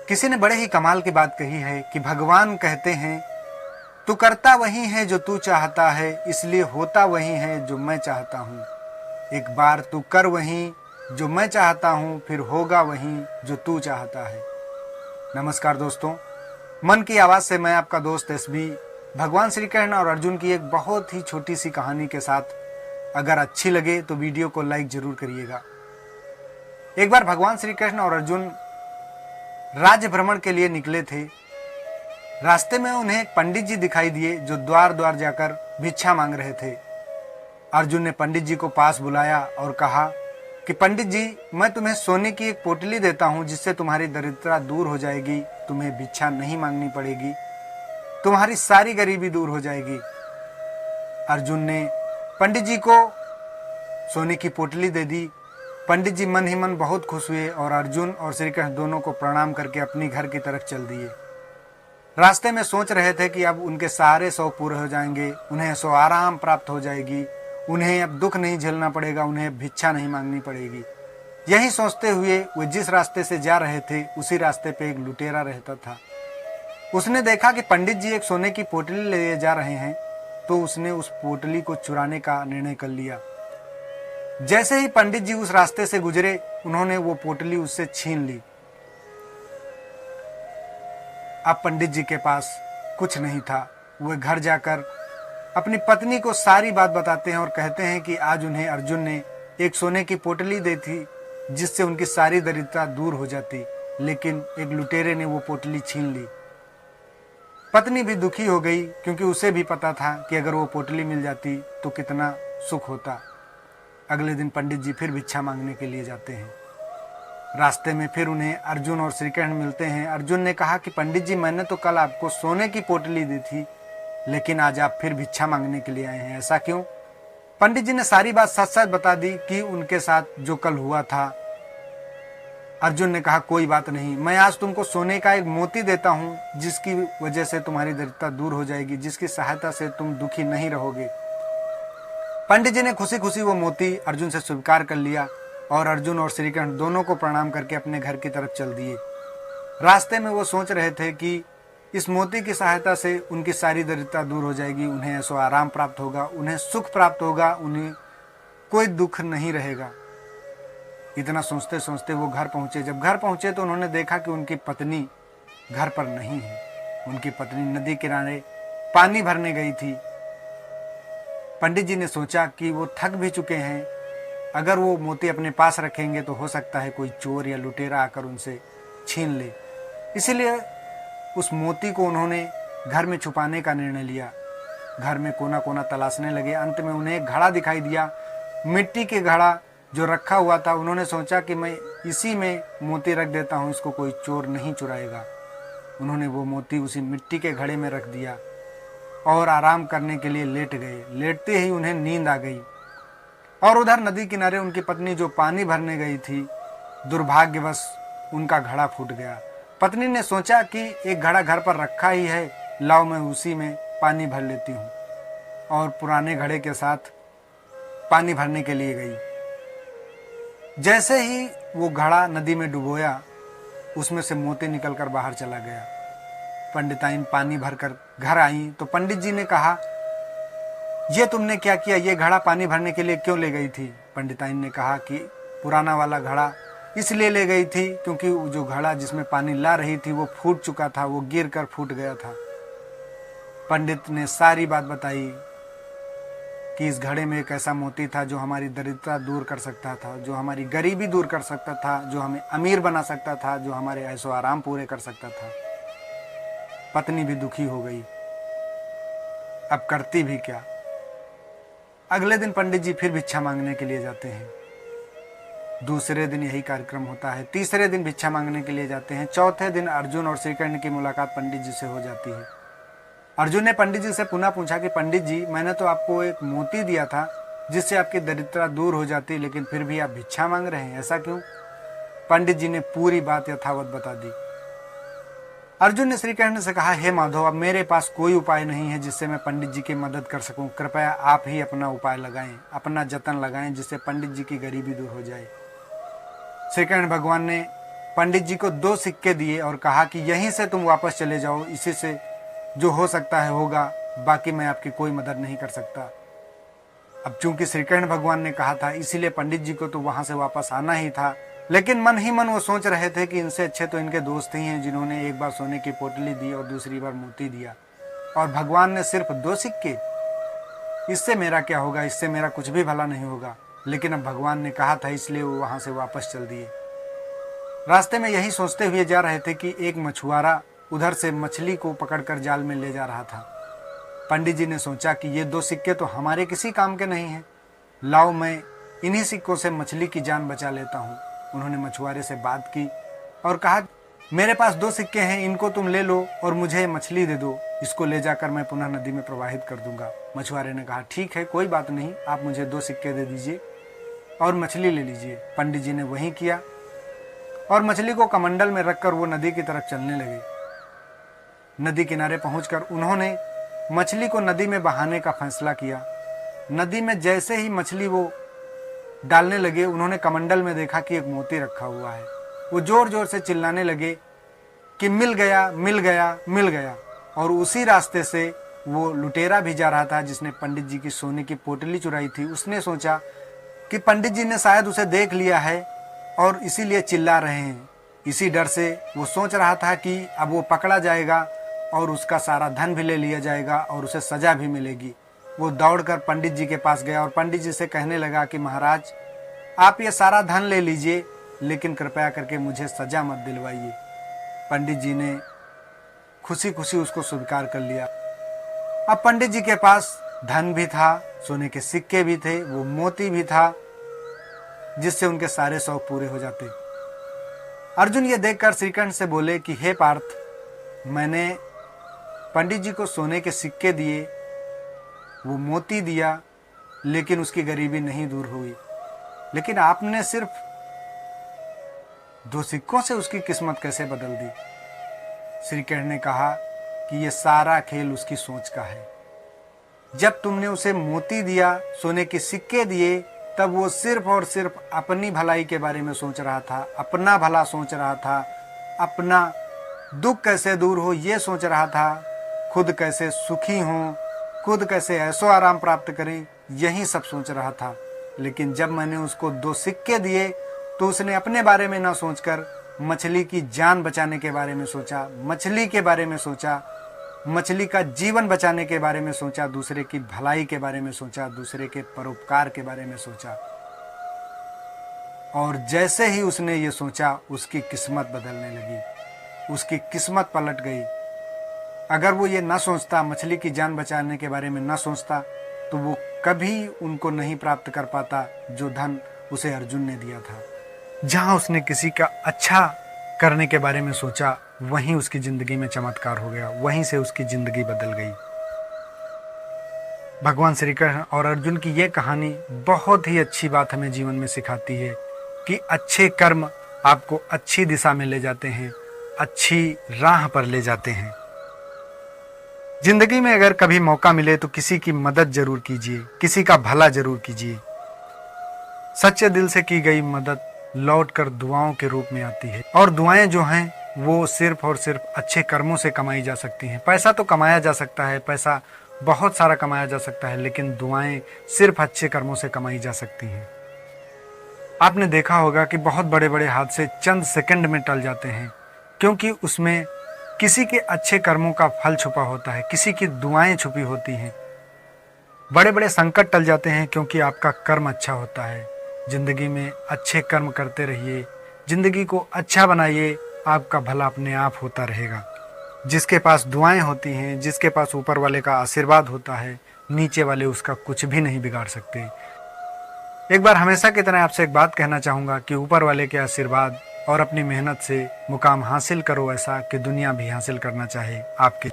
किसी ने बड़े ही कमाल की बात कही है कि भगवान कहते हैं तू करता वही है जो तू चाहता है, इसलिए होता वही है जो मैं चाहता हूँ। एक बार तू कर वही जो मैं चाहता हूँ, फिर होगा वही जो तू चाहता है। नमस्कार दोस्तों, मन की आवाज़ से मैं आपका दोस्त एसबी भगवान श्री कृष्ण और अर्जुन की एक बहुत ही छोटी सी कहानी के साथ, अगर अच्छी लगे तो वीडियो को लाइक जरूर करिएगा। एक बार भगवान श्री कृष्ण और अर्जुन राज्य भ्रमण के लिए निकले थे। रास्ते में उन्हें एक पंडित जी दिखाई दिए जो द्वार द्वार जाकर भिक्षा मांग रहे थे। अर्जुन ने पंडित जी को पास बुलाया और कहा कि पंडित जी, मैं तुम्हें सोने की एक पोटली देता हूँ जिससे तुम्हारी दरिद्रता दूर हो जाएगी, तुम्हें भिक्षा नहीं मांगनी पड़ेगी, तुम्हारी सारी गरीबी दूर हो जाएगी। अर्जुन ने पंडित जी को सोने की पोटली दे दी। पंडित जी मन ही मन बहुत खुश हुए और अर्जुन और श्री कृष्ण दोनों को प्रणाम करके अपनी घर की तरफ चल दिए। रास्ते में सोच रहे थे कि अब उनके सारे शौक पूरे हो जाएंगे, उन्हें सो आराम प्राप्त हो जाएगी, उन्हें अब दुख नहीं झेलना पड़ेगा, उन्हें भिक्षा नहीं मांगनी पड़ेगी। यही सोचते हुए वे जिस रास्ते से जा रहे थे उसी रास्ते पे एक लुटेरा रहता था। उसने देखा कि पंडित जी एक सोने की पोटली ले जा रहे हैं, तो उसने उस पोटली को चुराने का निर्णय कर लिया। जैसे ही पंडित जी उस रास्ते से गुजरे, उन्होंने वो पोटली उससे छीन ली। अब पंडित जी के पास कुछ नहीं था। वे घर जाकर अपनी पत्नी को सारी बात बताते हैं और कहते हैं कि आज उन्हें अर्जुन ने एक सोने की पोटली दी थी जिससे उनकी सारी दरिद्रता दूर हो जाती, लेकिन एक लुटेरे ने वो पोटली छीन ली। पत्नी भी दुखी हो गई क्योंकि उसे भी पता था कि अगर वो पोटली मिल जाती तो कितना सुख होता। अगले दिन पंडित जी फिर भिक्षा मांगने के लिए जाते हैं। रास्ते में फिर उन्हें अर्जुन और श्री कृष्ण मिलते हैं। अर्जुन ने कहा कि पंडित जी, मैंने तो कल आपको सोने की पोटली दी थी, लेकिन आज आप फिर भिक्षा मांगने के लिए आए हैं, ऐसा क्यों? पंडित जी ने सारी बात सच सच बता दी कि उनके साथ जो कल हुआ था। अर्जुन ने कहा, कोई बात नहीं, मैं आज तुमको सोने का एक मोती देता हूँ जिसकी वजह से तुम्हारी दरिद्रता दूर हो जाएगी, जिसकी सहायता से तुम दुखी नहीं रहोगे। पंडित जी ने खुशी खुशी वो मोती अर्जुन से स्वीकार कर लिया और अर्जुन और श्री कृष्ण दोनों को प्रणाम करके अपने घर की तरफ चल दिए। रास्ते में वो सोच रहे थे कि इस मोती की सहायता से उनकी सारी दरिद्रता दूर हो जाएगी, उन्हें ऐसो आराम प्राप्त होगा, उन्हें सुख प्राप्त होगा, उन्हें कोई दुख नहीं रहेगा। इतना सोचते सोचते वो घर पहुंचे। जब घर पहुंचे तो उन्होंने देखा कि उनकी पत्नी घर पर नहीं है। उनकी पत्नी नदी किनारे पानी भरने गई थी। पंडित जी ने सोचा कि वो थक भी चुके हैं, अगर वो मोती अपने पास रखेंगे तो हो सकता है कोई चोर या लुटेरा आकर उनसे छीन ले। इसीलिए उस मोती को उन्होंने घर में छुपाने का निर्णय लिया। घर में कोना कोना तलाशने लगे। अंत में उन्हें एक घड़ा दिखाई दिया, मिट्टी के घड़ा जो रखा हुआ था। उन्होंने सोचा कि मैं इसी में मोती रख देता हूँ, इसको कोई चोर नहीं चुराएगा। उन्होंने वो मोती उसी मिट्टी के घड़े में रख दिया और आराम करने के लिए लेट गए। लेटते ही उन्हें नींद आ गई और उधर नदी किनारे उनकी पत्नी जो पानी भरने गई थी, दुर्भाग्यवश उनका घड़ा फूट गया। पत्नी ने सोचा कि एक घड़ा घर पर रखा ही है, लाओ मैं उसी में पानी भर लेती हूँ, और पुराने घड़े के साथ पानी भरने के लिए गई। जैसे ही वो घड़ा नदी में डुबोया, उसमें से मोती निकलकर बाहर चला गया। पंडिताइन पानी भरकर घर आई तो पंडित जी ने कहा, ये तुमने क्या किया, ये घड़ा पानी भरने के लिए क्यों ले गई थी? पंडिताइन ने कहा कि पुराना वाला घड़ा इसलिए ले गई थी क्योंकि जो घड़ा जिसमें पानी ला रही थी वो फूट चुका था, वो गिर कर फूट गया था। पंडित ने सारी बात बताई कि इस घड़े में एक ऐसा मोती था जो हमारी दरिद्रता दूर कर सकता था, जो हमारी गरीबी दूर कर सकता था, जो हमें अमीर बना सकता था, जो हमारे ऐशो आराम पूरे कर सकता था। पत्नी भी दुखी हो गई, अब करती भी क्या। अगले दिन पंडित जी फिर भिक्षा मांगने के लिए जाते हैं। दूसरे दिन यही कार्यक्रम होता है। तीसरे दिन भिक्षा मांगने के लिए जाते हैं। चौथे दिन अर्जुन और श्री कृष्ण की मुलाकात पंडित जी से हो जाती है। अर्जुन ने पंडित जी से पुनः पूछा कि पंडित जी, मैंने तो आपको एक मोती दिया था जिससे आपकी दरिद्रता दूर हो जाती, लेकिन फिर भी आप भिक्षा मांग रहे हैं, ऐसा क्यों? पंडित जी ने पूरी बात यथावत बता दी। अर्जुन ने श्री कृष्ण से कहा, हे माधव, अब मेरे पास कोई उपाय नहीं है जिससे मैं पंडित जी की मदद कर सकूं। कृपया आप ही अपना उपाय लगाएं, अपना जतन लगाएं, जिससे पंडित जी की गरीबी दूर हो जाए। श्री कृष्ण भगवान ने पंडित जी को 2 सिक्के दिए और कहा कि यहीं से तुम वापस चले जाओ, इसी से जो हो सकता है होगा, बाकी मैं आपकी कोई मदद नहीं कर सकता। अब चूंकि श्री कृष्ण भगवान ने कहा था, इसीलिए पंडित जी को तो वहां से वापस आना ही था। लेकिन मन ही मन वो सोच रहे थे कि इनसे अच्छे तो इनके दोस्त ही हैं, जिन्होंने एक बार सोने की पोटली दी और दूसरी बार मोती दिया, और भगवान ने सिर्फ 2 सिक्के। इससे मेरा क्या होगा, इससे मेरा कुछ भी भला नहीं होगा। लेकिन अब भगवान ने कहा था, इसलिए वो वहां से वापस चल दिए। रास्ते में यही सोचते हुए जा रहे थे कि एक मछुआरा उधर से मछली को पकड़कर जाल में ले जा रहा था। पंडित जी ने सोचा कि ये 2 सिक्के तो हमारे किसी काम के नहीं हैं, लाओ मैं इन्हीं सिक्कों से मछली की जान बचा लेता हूँ। उन्होंने मछुआरे से बात की और कहा, मेरे पास 2 सिक्के हैं, इनको तुम ले लो और मुझे मछली दे दो, इसको ले जाकर मैं पुनः नदी में प्रवाहित कर दूंगा। मछुआरे ने कहा, ठीक है, कोई बात नहीं, आप मुझे 2 सिक्के दे दीजिए और मछली ले लीजिए। पंडित जी ने वही किया और मछली को कमंडल में रखकर वो नदी की तरफ चलने लगे। नदी किनारे पहुंचकर उन्होंने मछली को नदी में बहाने का फैसला किया। नदी में जैसे ही मछली वो डालने लगे, उन्होंने कमंडल में देखा कि एक मोती रखा हुआ है। वो जोर जोर से चिल्लाने लगे कि मिल गया, मिल गया, मिल गया। और उसी रास्ते से वो लुटेरा भी जा रहा था जिसने पंडित जी की सोने की पोटली चुराई थी। उसने सोचा कि पंडित जी ने शायद उसे देख लिया है और इसीलिए चिल्ला रहे हैं। इसी डर से वो सोच रहा था कि अब वो पकड़ा जाएगा और उसका सारा धन भी ले लिया जाएगा और उसे सजा भी मिलेगी। वो दौड़कर पंडित जी के पास गया और पंडित जी से कहने लगा कि महाराज, आप ये सारा धन ले लीजिए, लेकिन कृपया करके मुझे सजा मत दिलवाइए। पंडित जी ने खुशी खुशी उसको स्वीकार कर लिया। अब पंडित जी के पास धन भी था, सोने के सिक्के भी थे, वो मोती भी था, जिससे उनके सारे शौक पूरे हो जाते। अर्जुन ये देखकर श्री कृष्ण से बोले कि हे पार्थ, मैंने पंडित जी को सोने के सिक्के दिए, वो मोती दिया, लेकिन उसकी गरीबी नहीं दूर हुई। लेकिन आपने सिर्फ 2 सिक्कों से उसकी किस्मत कैसे बदल दी? श्री कृष्ण ने कहा कि ये सारा खेल उसकी सोच का है। जब तुमने उसे मोती दिया, सोने के सिक्के दिए, तब वो सिर्फ और सिर्फ अपनी भलाई के बारे में सोच रहा था, अपना भला सोच रहा था, अपना दुख कैसे दूर हो ये सोच रहा था, खुद कैसे सुखी हो, खुद कैसे ऐशो आराम प्राप्त करें, यही सब सोच रहा था। लेकिन जब मैंने उसको 2 सिक्के दिए तो उसने अपने बारे में ना सोचकर मछली की जान बचाने के बारे में सोचा, मछली के बारे में सोचा, मछली का जीवन बचाने के बारे में सोचा, दूसरे की भलाई के बारे में सोचा, दूसरे के परोपकार के बारे में सोचा। और जैसे ही उसने ये सोचा, उसकी किस्मत बदलने लगी, उसकी किस्मत पलट गई। अगर वो ये ना सोचता, मछली की जान बचाने के बारे में ना सोचता, तो वो कभी उनको नहीं प्राप्त कर पाता जो धन उसे अर्जुन ने दिया था। जहां उसने किसी का अच्छा करने के बारे में सोचा, वहीं उसकी जिंदगी में चमत्कार हो गया, वहीं से उसकी जिंदगी बदल गई। भगवान श्री कृष्ण और अर्जुन की ये कहानी बहुत ही अच्छी बात हमें जीवन में सिखाती है कि अच्छे कर्म आपको अच्छी दिशा में ले जाते हैं, अच्छी राह पर ले जाते हैं। जिंदगी में अगर कभी मौका मिले तो किसी की मदद जरूर कीजिए, किसी का भला जरूर कीजिए। सच्चे दिल से की गई मदद लौट कर दुआओं के रूप में आती है, और दुआएं जो हैं वो सिर्फ और सिर्फ अच्छे कर्मों से कमाई जा सकती हैं। पैसा तो कमाया जा सकता है, पैसा बहुत सारा कमाया जा सकता है, लेकिन दुआएं सिर्फ अच्छे कर्मों से कमाई जा सकती हैं। आपने देखा होगा कि बहुत बड़े बड़े हादसे चंद सेकंड में टल जाते हैं, क्योंकि उसमें किसी के अच्छे कर्मों का फल छुपा होता है, किसी की दुआएं छुपी होती हैं। बड़े बड़े संकट टल जाते हैं क्योंकि आपका कर्म अच्छा होता है। जिंदगी में अच्छे कर्म करते रहिए, जिंदगी को अच्छा बनाइए, आपका भला अपने आप होता रहेगा। जिसके पास दुआएं होती हैं, जिसके पास ऊपर वाले का आशीर्वाद होता है, नीचे वाले उसका कुछ भी नहीं बिगाड़ सकते। एक बार हमेशा की तरह आपसे एक बात कहना चाहूँगा कि ऊपर वाले के आशीर्वाद और अपनी मेहनत से मुकाम हासिल करो, ऐसा कि दुनिया भी हासिल करना चाहे आपके।